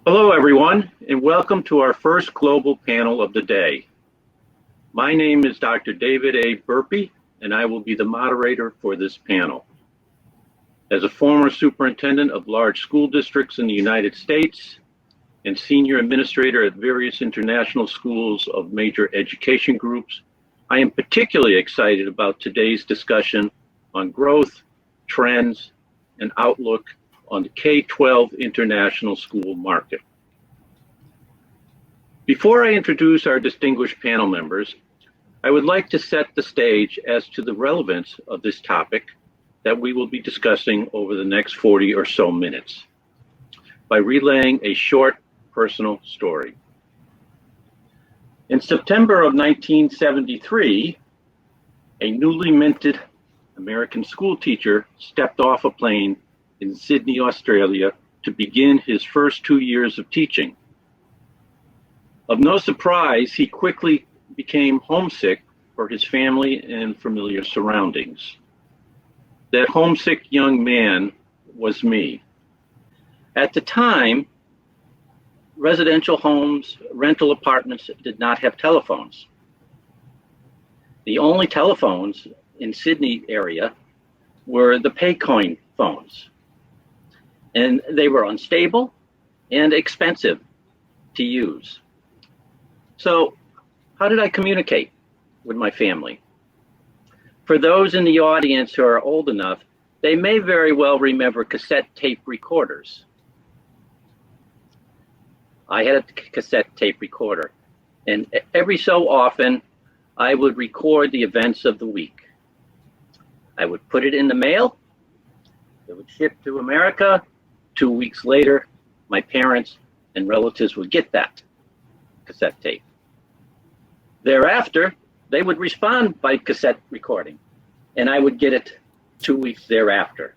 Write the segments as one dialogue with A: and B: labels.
A: Hello, everyone, and welcome to our first global panel of the day. My name is Dr. David A. Burpee, and I will be the moderator for this panel. As a former superintendent of large school districts in the United States and senior administrator at various international schools of major education groups, I am particularly excited about today's discussion on growth, trends, and outlook on the K-12 international school market. Before I introduce our distinguished panel members, I would like to set the stage as to the relevance of this topic that we will be discussing over the next 40 or so minutes by relaying a short personal story. In September of 1973, a newly minted American school teacher stepped off a plane in Sydney, Australia, to begin his first 2 years of teaching. Of no surprise, he quickly became homesick for his family and familiar surroundings. That homesick young man was me. At the time, residential homes, rental apartments did not have telephones. The only telephones in Sydney area were the paycoin phones. And they were unstable and expensive to use. So how did I communicate with my family? For those in the audience who are old enough, they may very well remember cassette tape recorders. I had a cassette tape recorder, and every so often I would record the events of the week. I would put it in the mail. It would ship to America. 2 weeks later, my parents and relatives would get that cassette tape. Thereafter, they would respond by cassette recording, and I would get it 2 weeks thereafter.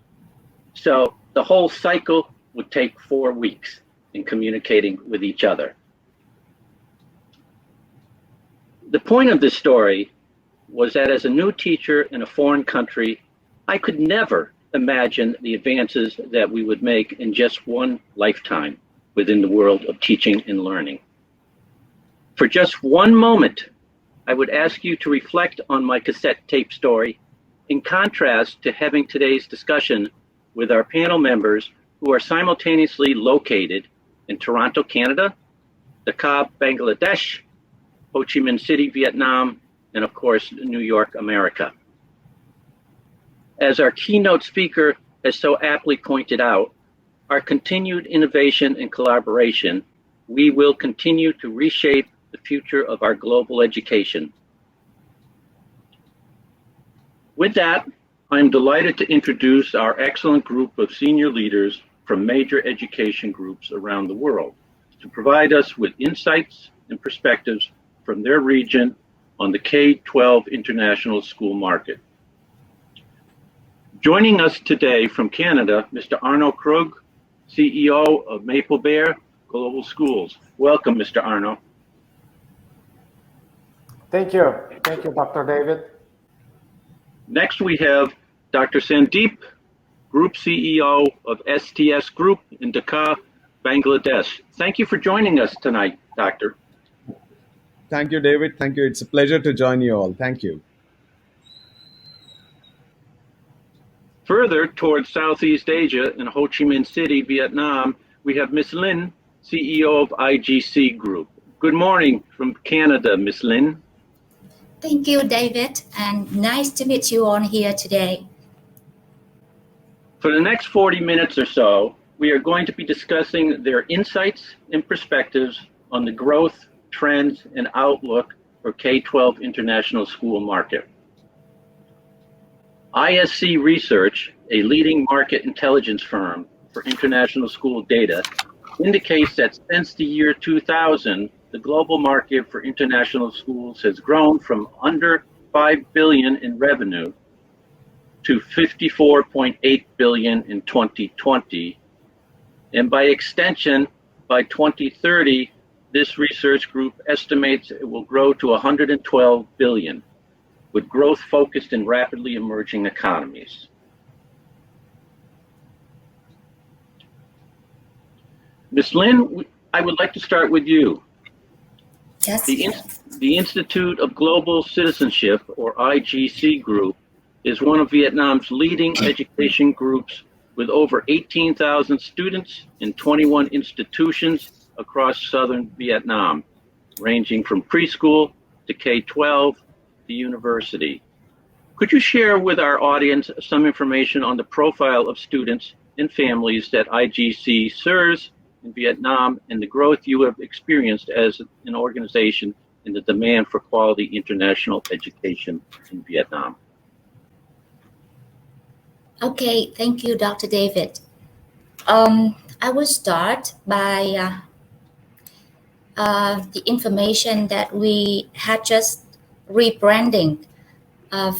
A: So the whole cycle would take 4 weeks in communicating with each other. The point of this story was that as a new teacher in a foreign country, I could never imagine the advances that we would make in just one lifetime within the world of teaching and learning. For just one moment, I would ask you to reflect on my cassette tape story in contrast to having today's discussion with our panel members who are simultaneously located in Toronto, Canada, Dhaka, Bangladesh, Ho Chi Minh City, Vietnam, and of course, New York, America. As our keynote speaker has so aptly pointed out, our continued innovation and collaboration, we will continue to reshape the future of our global education. With that, I'm delighted to introduce our excellent group of senior leaders from major education groups around the world to provide us with insights and perspectives from their region on the K-12 international school market. Joining us today from Canada, Mr. Arno Krug, CEO of Maple Bear Global Schools. Welcome, Mr. Arno.
B: Thank you. Thank you, Dr. David.
A: Next, we have Dr. Sandeep, Group CEO of SGS Group in Dhaka, Bangladesh. Thank you for joining us tonight, Doctor.
C: Thank you, David. Thank you. It's a pleasure to join you all. Thank you.
A: Further towards Southeast Asia in Ho Chi Minh City, Vietnam, we have Ms. Lin, CEO of IGC Group. Good morning from Canada, Ms. Lin.
D: Thank you, David, and nice to meet you all here today.
A: For the next 40 minutes or so, we are going to be discussing their insights and perspectives on the growth, trends, and outlook for K-12 international school market. ISC Research, a leading market intelligence firm for international school data, indicates that since the year 2000, the global market for international schools has grown from under $5 billion in revenue to $54.8 billion in 2020. And by extension, by 2030, this research group estimates it will grow to $112 billion, with growth focused in rapidly emerging economies. Ms. Lin, I would like to start with you.
D: Yes.
A: The Institute of Global Citizenship, or IGC Group, is one of Vietnam's leading education groups with over 18,000 students in 21 institutions across southern Vietnam, ranging from preschool to K-12 to university. Could you share with our audience some information on the profile of students and families that IGC serves in Vietnam and the growth you have experienced as an organization in the demand for quality international education in Vietnam?
D: Okay, thank you, Dr. David. I will start by the information that we had just rebranding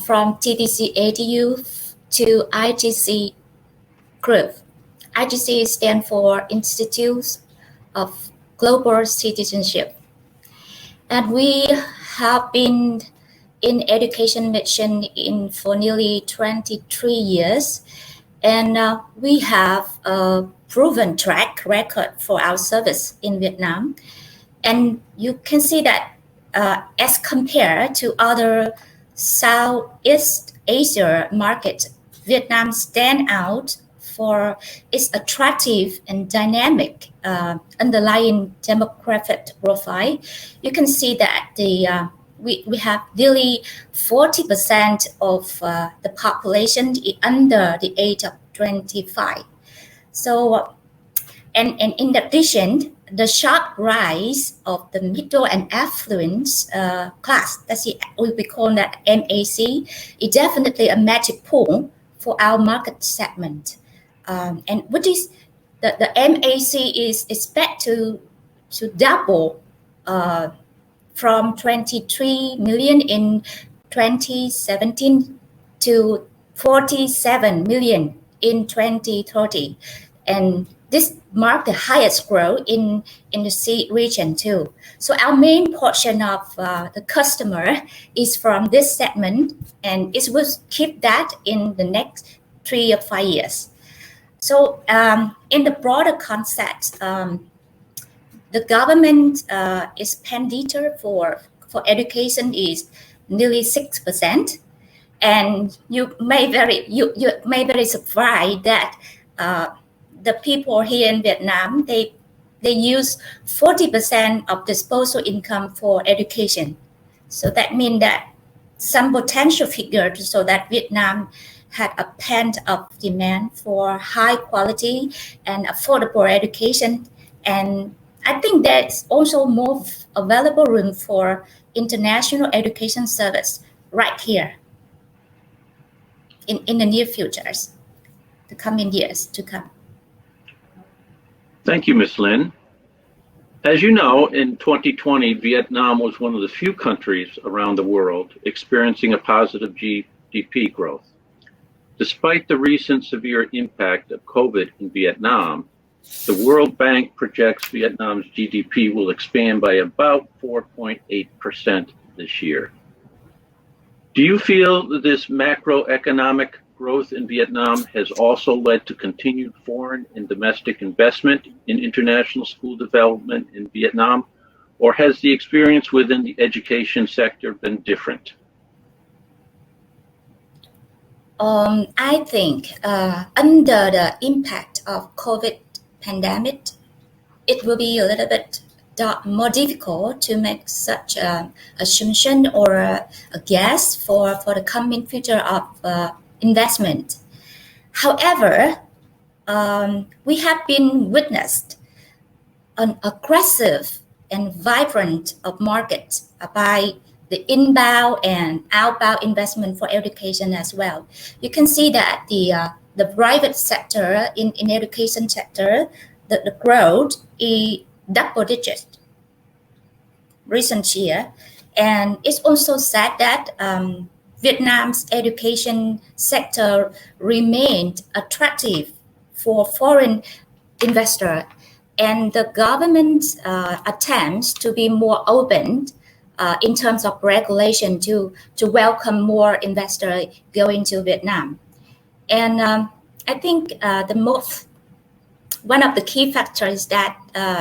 D: from TTC ADU to IGC Group. IGC stands for Institutes of Global Citizenship. And we have been in education mission for nearly 23 years. And we have a proven track record for our service in Vietnam. And you can see that as compared to other Southeast Asia markets, Vietnam stands out for its attractive and dynamic underlying demographic profile. You can see that we have nearly 40% of the population under the age of 25. So, and in addition, the sharp rise of the middle and affluent class, we call that MAC, is definitely a magic pool for our market segment. And what is the MAC is expected to double from 23 million in 2017 to 47 million in 2030. And this marked the highest growth in the C region too. So our main portion of the customer is from this segment, and it will keep that in the next 3 or 5 years. So in the broader concept, the government expenditure for education is nearly 6%, and you may very surprised that the people here in Vietnam they use 40% of disposable income for education. So that means that some potential figure so that Vietnam had a pent-up demand for high quality and affordable education. And I think there's also more available room for international education service right here in the near futures, the coming years to come.
A: Thank you, Ms. Lin. As you know, in 2020, Vietnam was one of the few countries around the world experiencing a positive GDP growth. Despite the recent severe impact of COVID in Vietnam, the World Bank projects Vietnam's GDP will expand by about 4.8% this year. Do you feel that this macroeconomic growth in Vietnam has also led to continued foreign and domestic investment in international school development in Vietnam, or has the experience within the education sector been different?
D: I think under the impact of COVID pandemic, it will be a little bit more difficult to make such an assumption or a guess for the coming future of investment. However, we have been witnessed an aggressive and vibrant market by the inbound and outbound investment for education as well. You can see that the private sector in education sector, the growth is double digit recent year, and it's also said that Vietnam's education sector remained attractive for foreign investors, and the government attempts to be more open in terms of regulation to welcome more investors going to Vietnam. And I think one of the key factors is that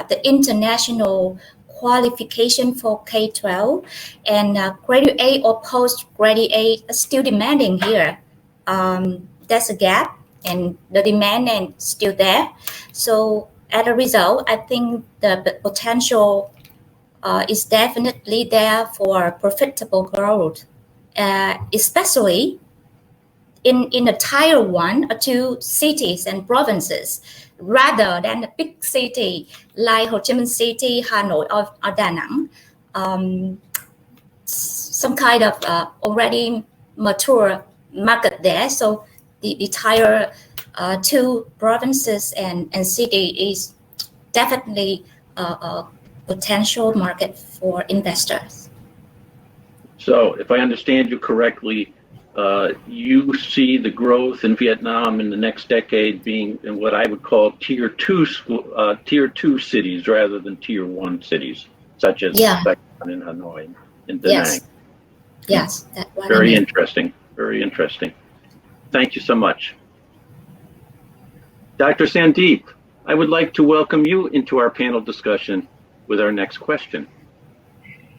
D: the international qualification for K-12 and graduate or postgraduate are still demanding here. There's a gap and the demand is still there. So as a result, I think the potential is definitely there for profitable growth, especially in the tier 1 or 2 cities and provinces, rather than a big city like Ho Chi Minh City, Hanoi, or Da Nang. Some kind of already mature market there. So the tier 2 provinces and city is definitely a potential market for investors.
A: So if I understand you correctly, you see the growth in Vietnam in the next decade being in what I would call tier 2 cities rather than tier 1 cities, such as Saigon and Hanoi and Da Nang.
D: Yes, that's what
A: Very
D: I mean.
A: interesting. Very interesting. Thank you so much. Dr. Sandeep, I would like to welcome you into our panel discussion with our next question.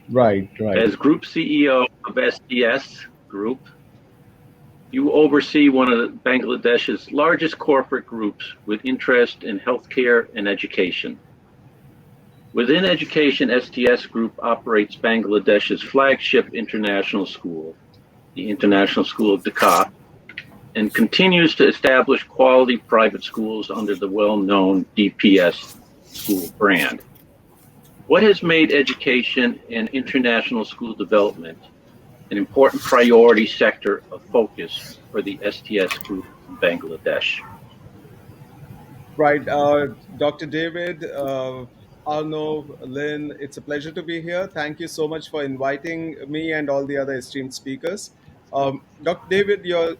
C: Right.
A: As Group CEO of SGS Group, you oversee one of Bangladesh's largest corporate groups with interest in healthcare and education. Within education, SGS Group operates Bangladesh's flagship international school, the International School of Dhaka, and continues to establish quality private schools under the well-known DPS school brand. What has made education and international school development an important priority sector of focus for the SGS Group in Bangladesh?
C: Right. Dr. David, Arno, Lynn, it's a pleasure to be here. Thank you so much for inviting me and all the other esteemed speakers. Dr. David, your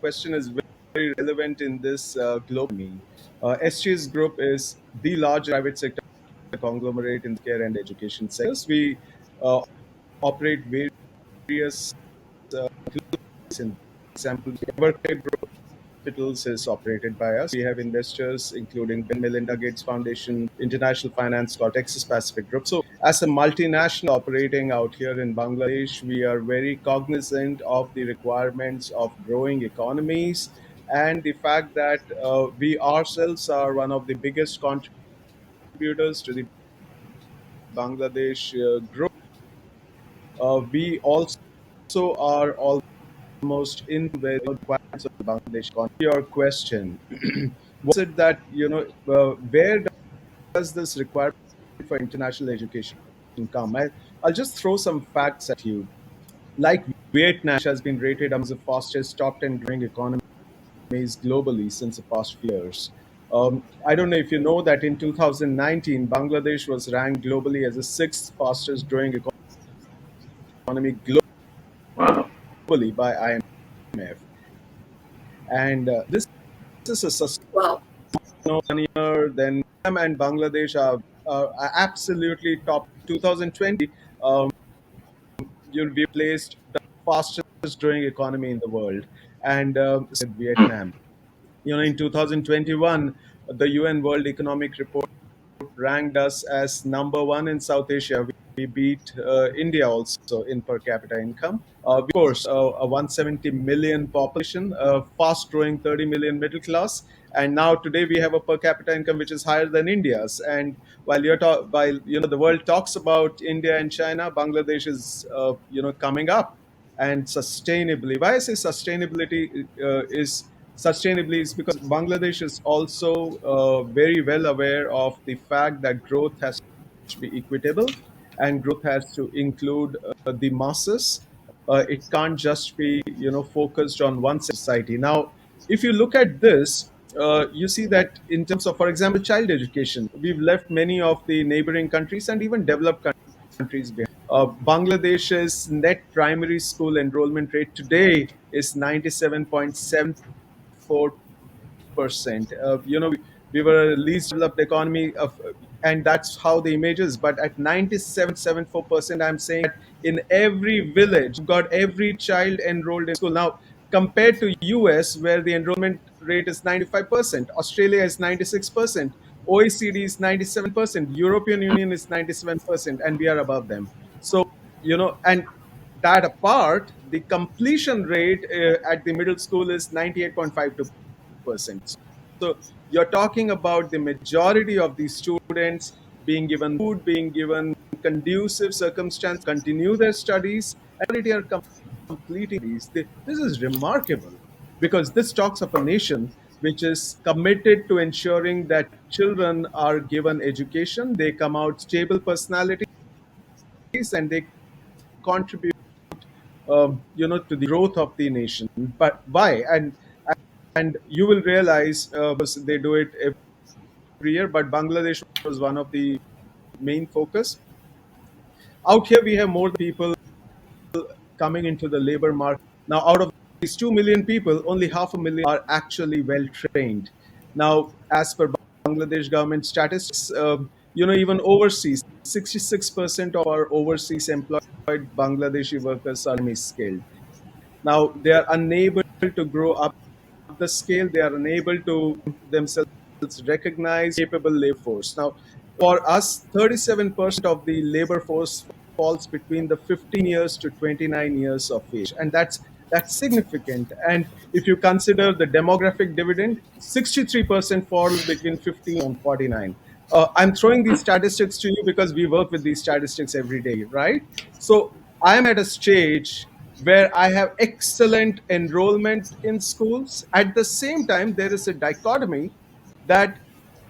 C: question is very relevant in this global economy. SGS Group is the largest private sector conglomerate in the care and education sectors. We operate various in example, Evercare Group Hospitals is operated by us. We have investors including Bill Melinda Gates Foundation, International Finance Corp, Texas Pacific Group. So as a multinational operating out here in Bangladesh, we are very cognizant of the requirements of growing economies and the fact that we ourselves are one of the biggest contributors to the Bangladesh growth. We also are almost in the requirements of the Bangladesh economy. Your question, was it that, where does this requirement for international education come? I'll just throw some facts at you. Like Vietnam, which has been rated among the fastest top 10 growing economies globally since the past few years. I don't know if you know that in 2019, Bangladesh was ranked globally as the 6th fastest growing economy
A: Wow.
C: globally by IMF. And this is a sustainable year. Then Vietnam and Bangladesh are absolutely top. 2020, you'll be placed the fastest growing economy in the world, and Vietnam. In 2021, the UN World Economic Report ranked us as number 1 in South Asia. We beat India also in per capita income. Of course, a 170 million population, a fast-growing 30 million middle class, and now today we have a per capita income which is higher than India's. And while the world talks about India and China, Bangladesh is coming up and sustainably. Why I say sustainability sustainably is because Bangladesh is also very well aware of the fact that growth has to be equitable and growth has to include the masses. It can't just be focused on one society. Now, if you look at this, you see that in terms of, for example, child education, we've left many of the neighboring countries and even developed countries behind. Bangladesh's net primary school enrollment rate today is 97.74%. We were a least developed economy and that's how the image is. But at 97.74%, I'm saying that in every village, you've got every child enrolled in school. Now, compared to US, where the enrollment rate is 95%. Australia is 96%. OECD is 97%. European Union is 97%, and we are above them. So, and that apart, the completion rate at the middle school is 98.52%. So you're talking about the majority of these students being given food, being given conducive circumstance, continue their studies, and majority are completing these. This is remarkable because this talks of a nation which is committed to ensuring that children are given education, they come out stable personalities, and they contribute to the growth of the nation. But why? And you will realize they do it every year, but Bangladesh was one of the main focus. Out here, we have more people coming into the labor market. Now, out of these 2 million people, only half a million are actually well trained. Now, as per Bangladesh government statistics, even overseas, 66% of our overseas employed Bangladeshi workers are skilled. Now, they are unable to grow up the scale, they are unable to themselves recognize capable labor force. Now, for us, 37% of the labor force falls between the 15 years to 29 years of age, and that's significant. And if you consider the demographic dividend, 63% fall between 15 and 49. I'm throwing these statistics to you because we work with these statistics every day, right? So I'm at a stage where I have excellent enrollment in schools. At the same time, there is a dichotomy that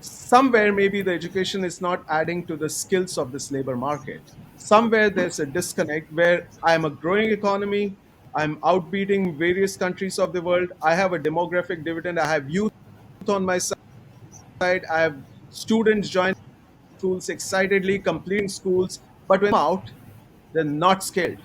C: somewhere maybe the education is not adding to the skills of this labor market. Somewhere there's a disconnect where I'm a growing economy, I'm outbeating various countries of the world, I have a demographic dividend, I have youth on my side, I have students joining schools excitedly, completing schools, but when they come out, they're not skilled.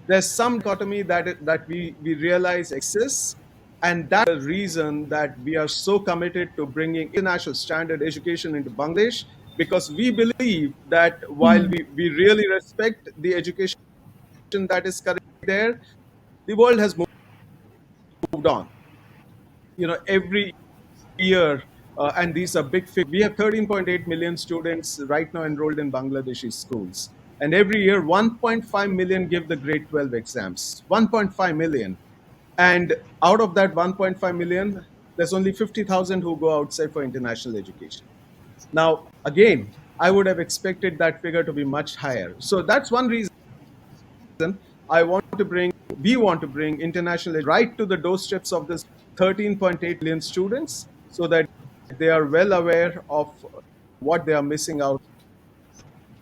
C: There's some dichotomy that we realize exists, and that's the reason that we are so committed to bringing international standard education into Bangladesh, because we believe that while we really respect the education that is currently there, the world has moved on. Every year, and these are big figures. We have 13.8 million students right now enrolled in Bangladeshi schools. And every year, 1.5 million give the grade 12 exams. 1.5 million. And out of that 1.5 million, there's only 50,000 who go outside for international education. Now, again, I would have expected that figure to be much higher. So that's one reason we want to bring international right to the doorsteps of this 13.8 million students so that they are well aware of what they are missing out.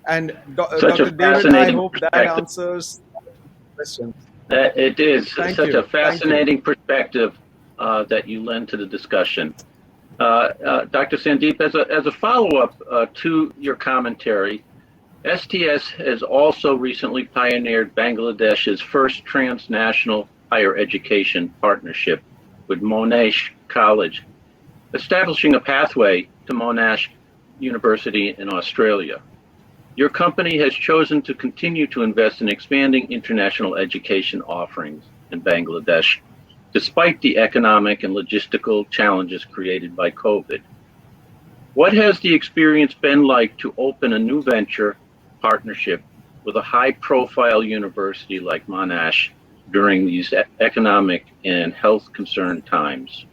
C: And
A: Such a
C: Dr. David, I
A: fascinating
C: hope that
A: perspective.
C: answers the question.
A: It is
C: Thank
A: such
C: you.
A: a fascinating perspective that you lend to the discussion. Dr. Sandeep, as a follow-up to your commentary, STS has also recently pioneered Bangladesh's first transnational higher education partnership with Monash College, establishing a pathway to Monash University in Australia. Your company has chosen to continue to invest in expanding international education offerings in Bangladesh, despite the economic and logistical challenges created by COVID. What has the experience been like to open a new venture partnership with a high-profile university like Monash during these economic and health concerned times?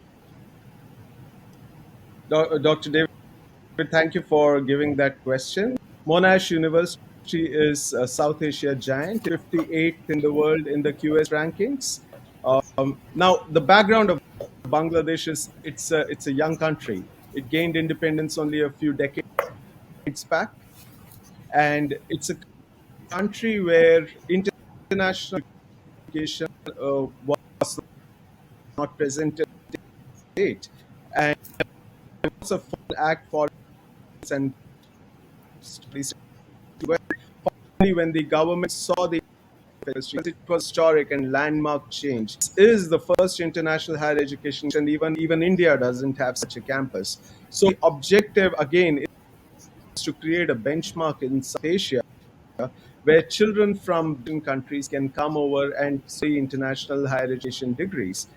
C: Dr. David, thank you for giving that question. Monash University is a South Asia giant, 58th in the world in the QS rankings. Now, the background of Bangladesh is it's a young country. It gained independence only a few decades back, and it's a country where international education was not present to date, and it was a full act for and studies. Finally, when the government saw the it was historic and landmark change. This is the first international higher education, and even India doesn't have such a campus. So the objective again is to create a benchmark in South Asia where children from different countries can come over and study international higher education degrees.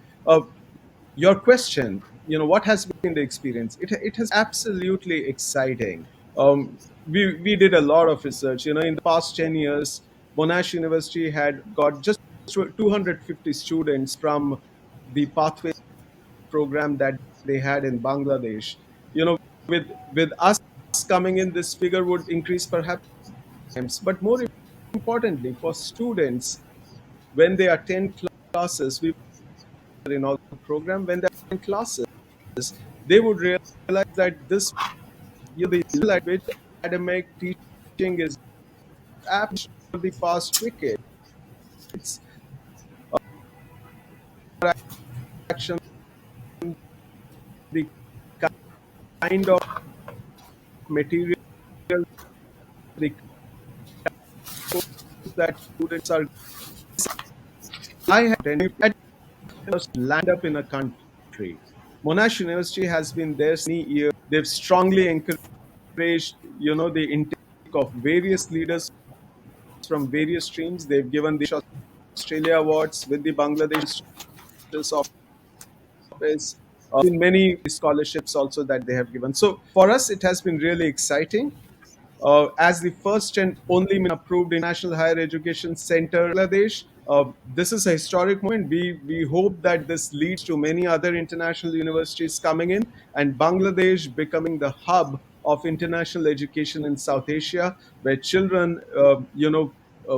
C: your question, what has been the experience? It has absolutely exciting. We did a lot of research. In the past 10 years, Monash University had got just 250 students from the pathway program that they had in Bangladesh. With us coming in, this figure would increase perhaps times. But more importantly, for students, when they attend classes, we in all the program, when they attend classes, they would realize that the level at which academic teaching is apt for the past decade. It's action, the kind of material, the course that students are. I had just land up in a country. Monash University has been there many years. They've strongly encouraged, the intake of various leaders from various streams. They've given the Australia Awards with the Bangladesh Office. In many scholarships also that they have given. So for us, it has been really exciting. As the first and only approved international higher education center in Bangladesh. This is a historic moment. We hope that this leads to many other international universities coming in and Bangladesh becoming the hub of international education in South Asia, where children,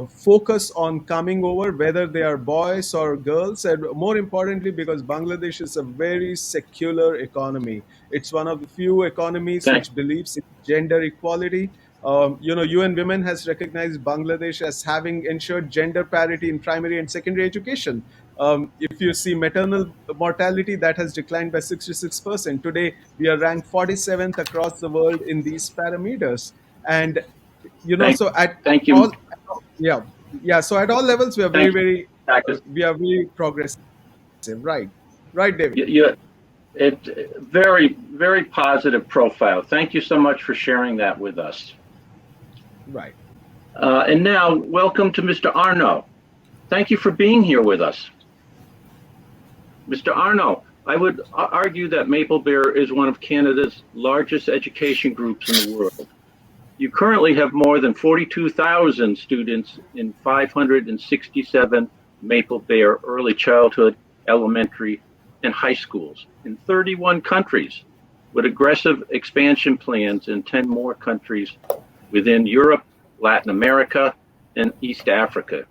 C: focus on coming over, whether they are boys or girls, and more importantly, because Bangladesh is a very secular economy. It's one of the few economies
A: Thank,
C: which believes in gender equality. UN Women has recognized Bangladesh as having ensured gender parity in primary and secondary education. If you see maternal mortality, that has declined by 66%. Today, we are ranked 47th across the world in these parameters. And,
A: thank,
C: so at
A: thank you,
C: all, yeah, yeah. So at all levels, we are
A: thank you, Dr.
C: very progressive. Right, right, David.
A: It's very, very positive profile. Thank you so much for sharing that with us.
C: Right.
A: And now, welcome to Mr. Arno. Thank you for being here with us. Mr. Arno, I would argue that Maple Bear is one of Canada's largest education groups in the world. You currently have more than 42,000 students in 567 Maple Bear early childhood, elementary, and high schools in 31 countries, with aggressive expansion plans in 10 more countries within Europe, Latin America, and East Africa.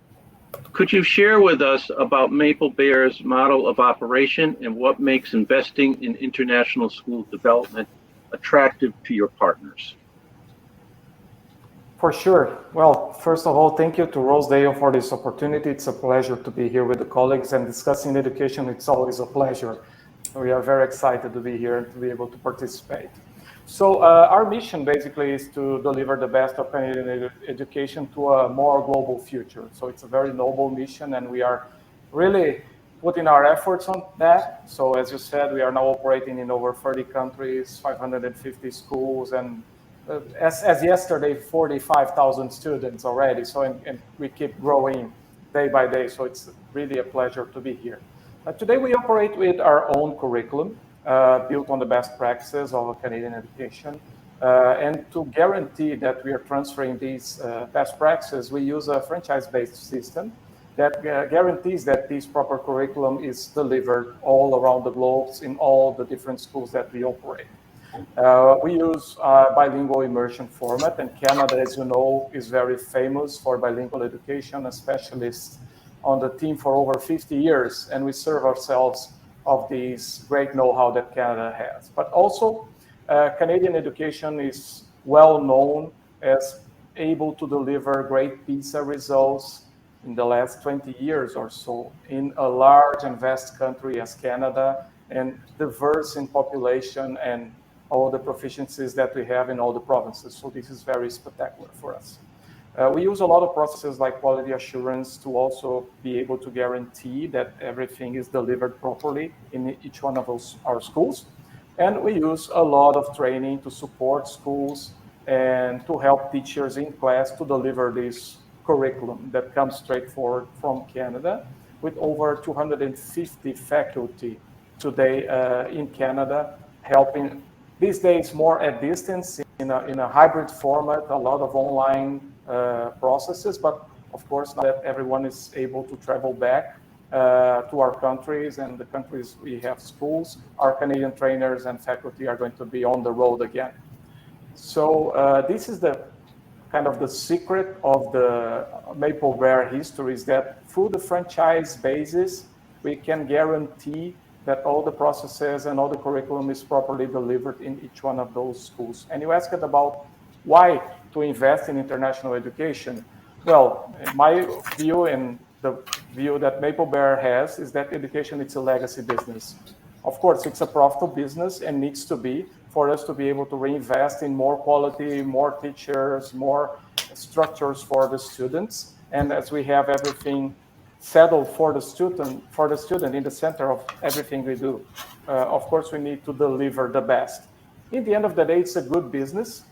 A: Could you share with us about Maple Bear's model of operation and what makes investing in international school development attractive to your partners?
B: For sure. Well, first of all, thank you to Rosedale for this opportunity. It's a pleasure to be here with the colleagues and discussing education. It's always a pleasure. We are very excited to be here and to be able to participate. So our mission basically is to deliver the best of Canadian education to a more global future. So it's a very noble mission and we are really putting our efforts on that. So as you said, we are now operating in over 30 countries, 550 schools, and as yesterday, 45,000 students already. So and we keep growing day by day. So it's really a pleasure to be here. Today we operate with our own curriculum built on the best practices of Canadian education. And to guarantee that we are transferring these best practices, we use a franchise-based system that guarantees that this proper curriculum is delivered all around the globe in all the different schools that we operate. We use bilingual immersion format, and Canada, as you know, is very famous for bilingual education, a specialist on the team for over 50 years, and we serve ourselves of this great know-how that Canada has. But also, Canadian education is well known as able to deliver great PISA results in the last 20 years or so in a large and vast country as Canada, and diverse in population and all the proficiencies that we have in all the provinces. So this is very spectacular for us. We use a lot of processes like quality assurance to also be able to guarantee that everything is delivered properly in each one of our schools. And we use a lot of training to support schools and to help teachers in class to deliver this curriculum that comes straight forward from Canada with over 250 faculty today in Canada, helping these days more at distance in a hybrid format, a lot of online processes, but of course, now that everyone is able to travel back to our countries and the countries we have schools, our Canadian trainers and faculty are going to be on the road again. So this is the kind of the secret of the Maple Bear history, is that through the franchise basis, we can guarantee that all the processes and all the curriculum is properly delivered in each one of those schools. And you asked about why to invest in international education. Well, in my view and the view that Maple Bear has is that education is a legacy business. Of course, it's a profitable business and needs to be for us to be able to reinvest in more quality, more teachers, more structures for the students. And as we have everything settled for the student in the center of everything we do, of course, we need to deliver the best. In the end of the day, it's a good business,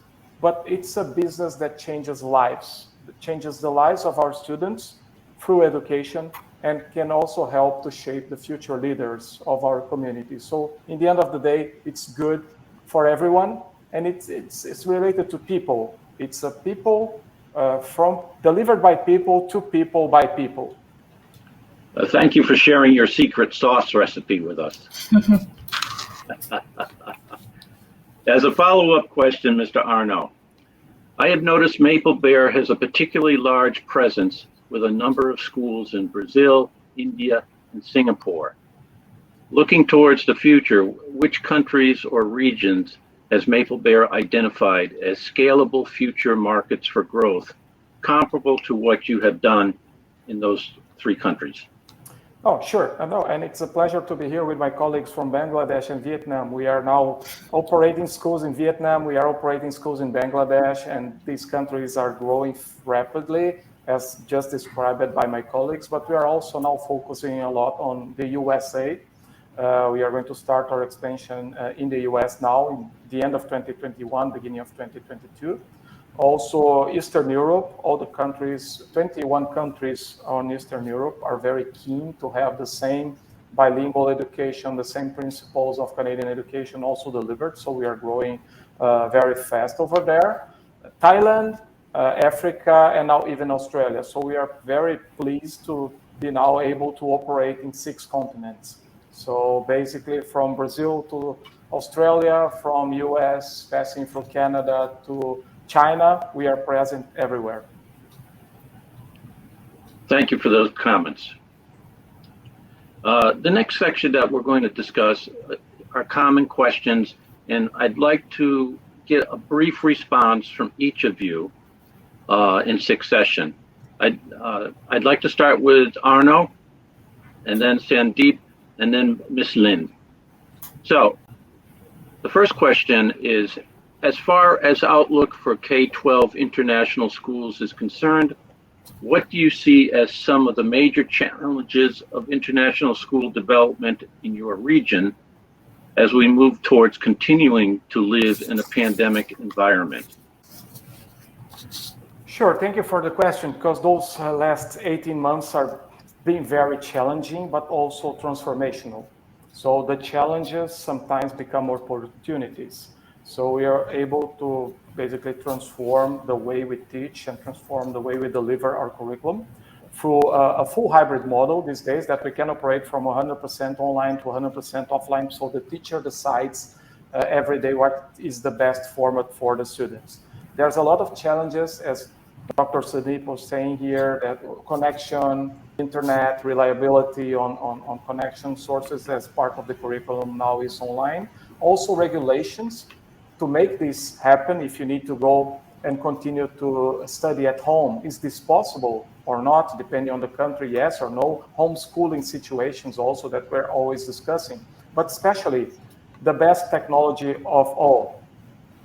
B: but it's a business that changes lives. It changes the lives of our students through education and can also help to shape the future leaders of our community. So in the end of the day, it's good for everyone, and it's related to people. It's a people from delivered by people to people by people.
A: Thank you for sharing your secret sauce recipe with us. As a follow-up question, Mr. Arnaud, I have noticed Maple Bear has a particularly large presence with a number of schools in Brazil, India, and Singapore. Looking towards the future, which countries or regions has Maple Bear identified as scalable future markets for growth, comparable to what you have done in those 3 countries?
B: Oh, sure. No, and it's a pleasure to be here with my colleagues from Bangladesh and Vietnam. We are now operating schools in Vietnam. We are operating schools in Bangladesh, and these countries are growing rapidly, as just described by my colleagues. But we are also now focusing a lot on the USA. We are going to start our expansion in the US now, in the end of 2021, beginning of 2022. Also, Eastern Europe, all the countries, 21 countries on Eastern Europe are very keen to have the same bilingual education, the same principles of Canadian education also delivered. So we are growing very fast over there. Thailand, Africa, and now even Australia. So we are very pleased to be now able to operate in 6 continents. So basically from Brazil to Australia, from US, passing through Canada to China, we are present everywhere.
A: Thank you for those comments. The next section that we're going to discuss are common questions, and I'd like to get a brief response from each of you in succession. I'd like to start with Arnaud, and then Sandeep, and then Ms. Lin. So the first question is, as far as outlook for K-12 international schools is concerned, what do you see as some of the major challenges of international school development in your region as we move towards continuing to live in a pandemic environment?
B: Sure, thank you for the question, because those last 18 months are being very challenging, but also transformational. So the challenges sometimes become opportunities. So we are able to basically transform the way we teach and transform the way we deliver our curriculum through a full hybrid model these days that we can operate from 100% online to 100% offline. So the teacher decides every day what is the best format for the students. There's a lot of challenges, as Dr. Sandeep was saying here, that connection, internet, reliability on connection sources as part of the curriculum now is online. Also regulations to make this happen. If you need to go and continue to study at home, is this possible or not, depending on the country, yes or no. Homeschooling situations also that we're always discussing, but especially the best technology of all.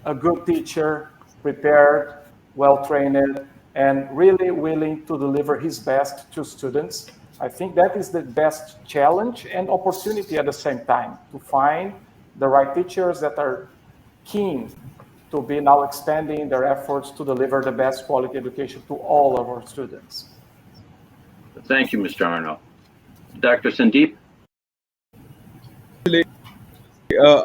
B: A good teacher, prepared, well-trained, and really willing to deliver his best to students. I think that is the best challenge and opportunity at the same time, to find the right teachers that are keen to be now expanding their efforts to deliver the best quality education to all of our students.
A: Thank you, Mr. Arnaud. Dr. Sandeep?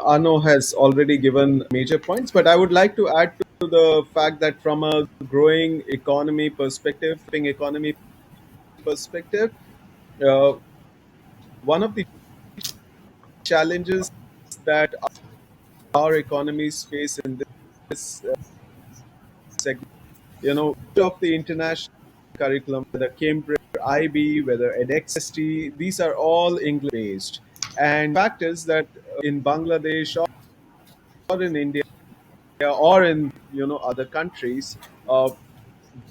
C: Arno has already given major points, but I would like to add to the fact that from a growing economy perspective, uh, one of the challenges that our economies face in this segment, of the international curriculum, whether Cambridge, IB, whether edXST, these are all English based. And fact is that in Bangladesh or in India or in other countries, uh,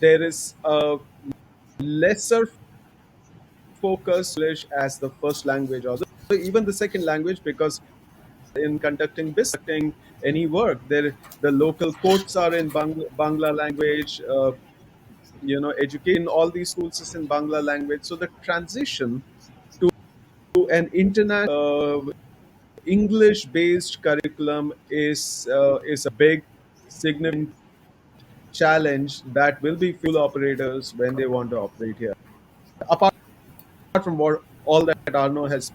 C: there is a lesser focus English as the first language or even the second language, because in conducting business, conducting any work, the local courts are in Bangla language. Education in all these schools is in Bangla language. So the transition to an international English-based curriculum is a big, significant challenge that will be fuel operators when they want to operate here. Apart from what all that Arno has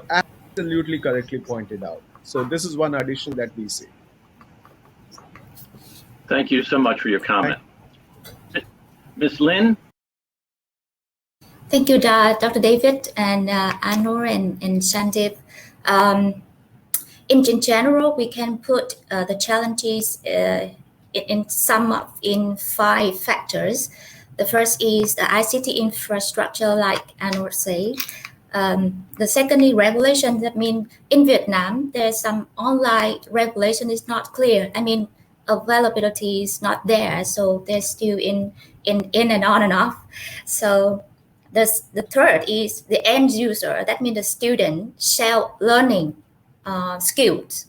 C: absolutely correctly pointed out. So this is one addition that we see.
A: Thank you so much for your comment. Ms. Lin?
D: Thank you, Dr. David and Anur and Sandeep. In general, we can put the challenges in 5 factors. The first is the ICT infrastructure, like Anur said. The secondly, regulation. That means in Vietnam, there's some online regulation is not clear. I mean, availability is not there, so they're still in and on and off. So the third is the end user. That means the student self-learning skills.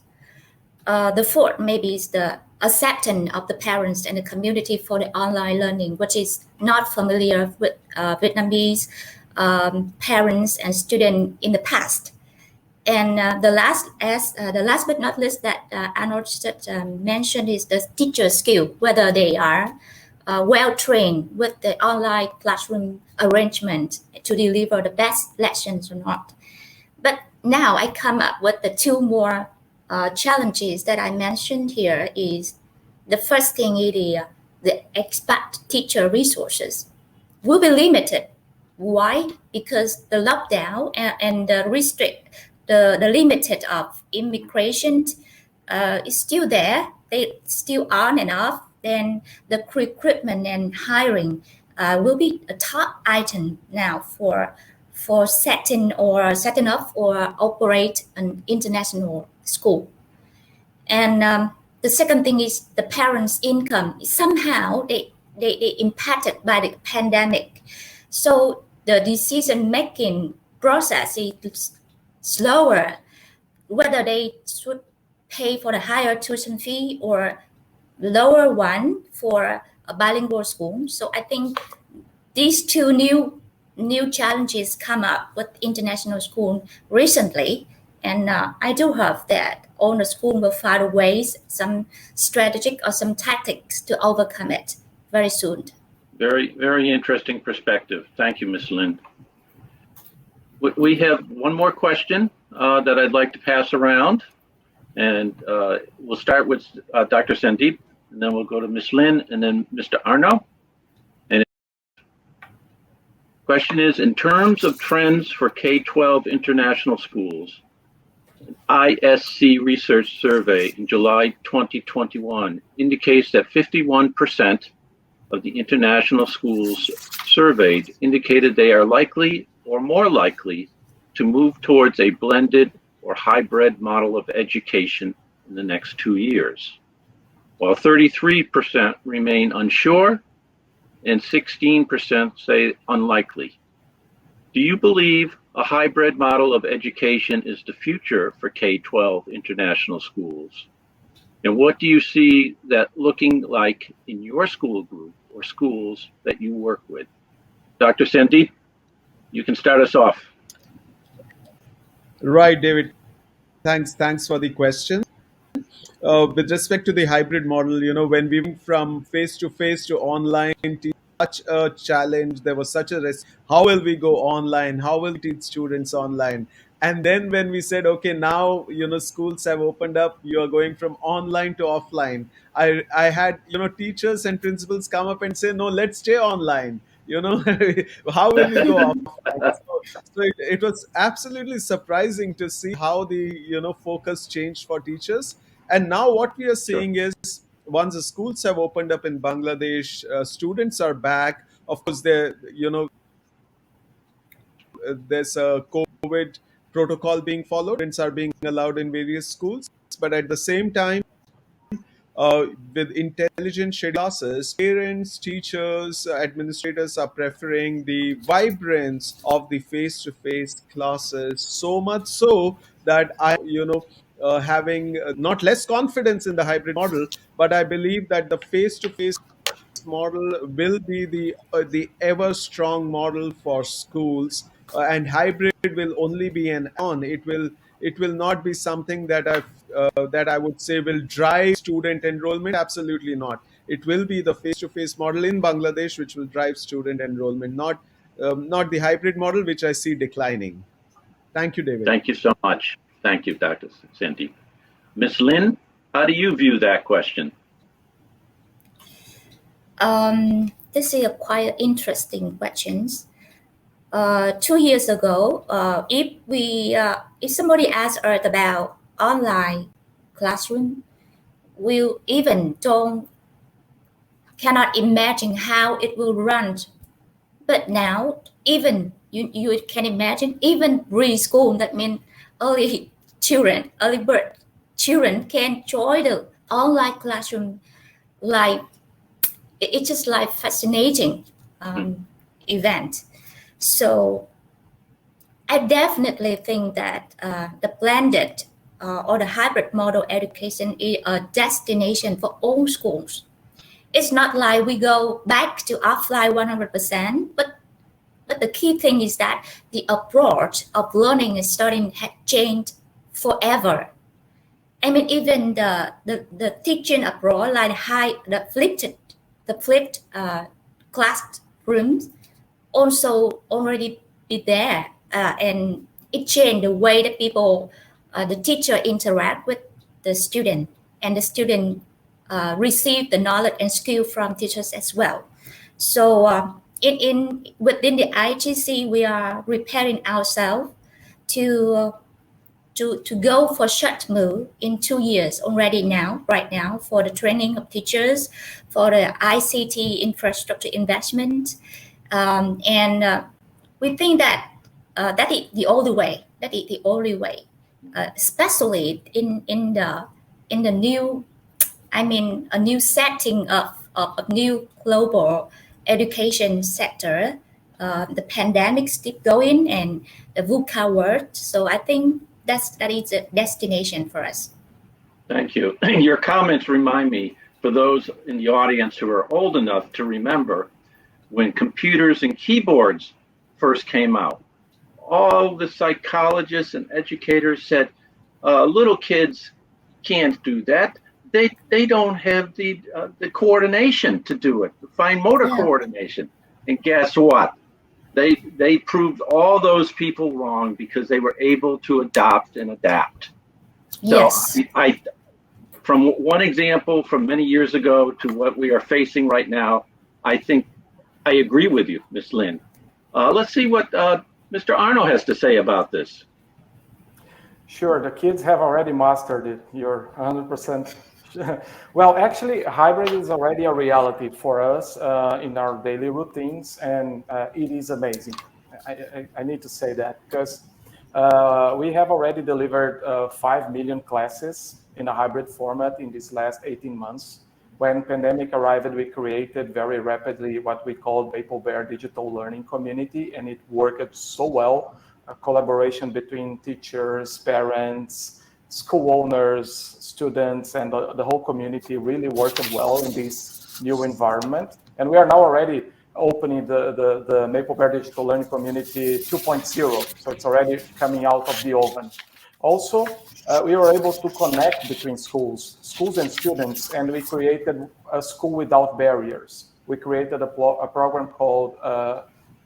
D: The fourth maybe is the acceptance of the parents and the community for the online learning, which is not familiar with Vietnamese parents and students in the past. And the last but not least that Arnold mentioned is the teacher skill, whether they are well trained with the online classroom arrangement to deliver the best lessons or not. But now I come up with the 2 more challenges that I mentioned here. Is the first thing is the expert teacher resources will be limited. Why? Because the lockdown and the the limited of immigration is still there. They still aren't enough. Then the recruitment and hiring will be a top item now for setting up or operate an international school. And the second thing is the parents' income. Somehow they impacted by the pandemic. So the decision-making process is slower, whether they should pay for the higher tuition fee or lower one for a bilingual school. So I think these 2 new challenges come up with international school recently, and I do hope that all the school will find ways, some strategic or some tactics to overcome it very soon.
A: Very, very interesting perspective. Thank you, Ms. Lin. We have one more question that I'd like to pass around, and we'll start with Dr. Sandeep, and then we'll go to Ms. Lin, and then Mr. Arno. And the question is, in terms of trends for K-12 international schools, an ISC research survey in July 2021 indicates that 51% of the international schools surveyed indicated they are likely or more likely to move towards a blended or hybrid model of education in the next 2 years, while 33% remain unsure and 16% say unlikely. Do you believe a hybrid model of education is the future for K-12 international schools? And what do you see that looking like in your school group or schools that you work with? Dr. Sandeep, you can start us off.
C: Right, David. Thanks for the question. With respect to the hybrid model, when we went from face to online, such a challenge. There was such a risk. How will we go online? How will we teach students online? And then when we said, okay, now, schools have opened up, you are going from online to offline. I had, teachers and principals come up and say, no, let's stay online. How will you go offline? So it was absolutely surprising to see how the, focus changed for teachers. And now what we are
A: Sure.
C: seeing is, once the schools have opened up in Bangladesh, students are back. Of course, there's a COVID protocol being followed. Students are being allowed in various schools, but at the same time, uh, with intelligent scheduled classes, parents, teachers, administrators are preferring the vibrance of the face-to-face classes, so much so that having not less confidence in the hybrid model, but I believe that the face-to-face model will be the ever strong model for schools, and hybrid will only be an on. It will not be something that I would say will drive student enrollment. Absolutely not. It will be the face to face model in Bangladesh which will drive student enrollment, not the hybrid model, which I see declining. Thank you, David.
A: Thank you so much. Thank you, Dr. Sandeep. Ms. Lynn, how do you view that question?
D: This is a quite interesting question. 2 years ago, if somebody asked us about online classroom, we even cannot imagine how it will run. But now, even you can imagine, even preschool, that means early birth children can join the online classroom. Like it's just like fascinating event. So I definitely think that the blended or the hybrid model education is a destination for all schools. It's not like we go back to offline 100%, but the key thing is that the approach of learning and studying has changed forever. I mean, even the teaching approach, like the flipped classrooms, also already be there, and it changed the way that the teacher interact with the student, and the student receive the knowledge and skill from teachers as well. So within the IGC, we are preparing ourselves to go for such move in 2 years already right now, for the training of teachers, for the ICT infrastructure investment, and we think that that is the only way. That is the only way, especially in the new, I mean, a new setting of a new global education sector. The pandemic still going and the VUCA world. So I think that is a destination for us.
A: Thank you. Your comments remind me, for those in the audience who are old enough to remember, when computers and keyboards first came out, all the psychologists and educators said, little kids can't do that. They don't have the coordination to do it, the fine motor coordination. And guess what? They proved all those people wrong because they were able to adopt and adapt. So
D: Yes.
A: From one example from many years ago to what we are facing right now, I think I agree with you, Ms. Lynn. Let's see what Mr. Arno has to say about this.
B: Sure, the kids have already mastered it. You're 100%. Well, actually, hybrid is already a reality for us in our daily routines, and it is amazing. I need to say that because we have already delivered 5 million classes in a hybrid format in these last 18 months. When pandemic arrived, we created very rapidly what we call Maple Bear Digital Learning Community, and it worked so well. A collaboration between teachers, parents, school owners, students, and the whole community really worked well in this new environment. And we are now already opening the Maple Bear Digital Learning Community 2.0. So it's already coming out of the oven. Also, we were able to connect between schools and students, and we created a school without barriers. We created a program called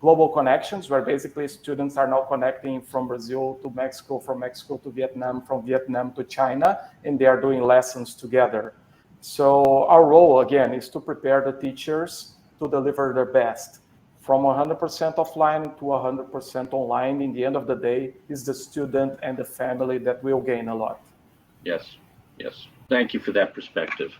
B: global connections, where basically students are now connecting from Brazil to Mexico, from Mexico to Vietnam, from Vietnam to China, and they are doing lessons together. So our role, again, is to prepare the teachers to deliver their best. From 100% offline to 100% online, in the end of the day, is the student and the family that will gain a lot.
A: Yes, yes. Thank you for that perspective.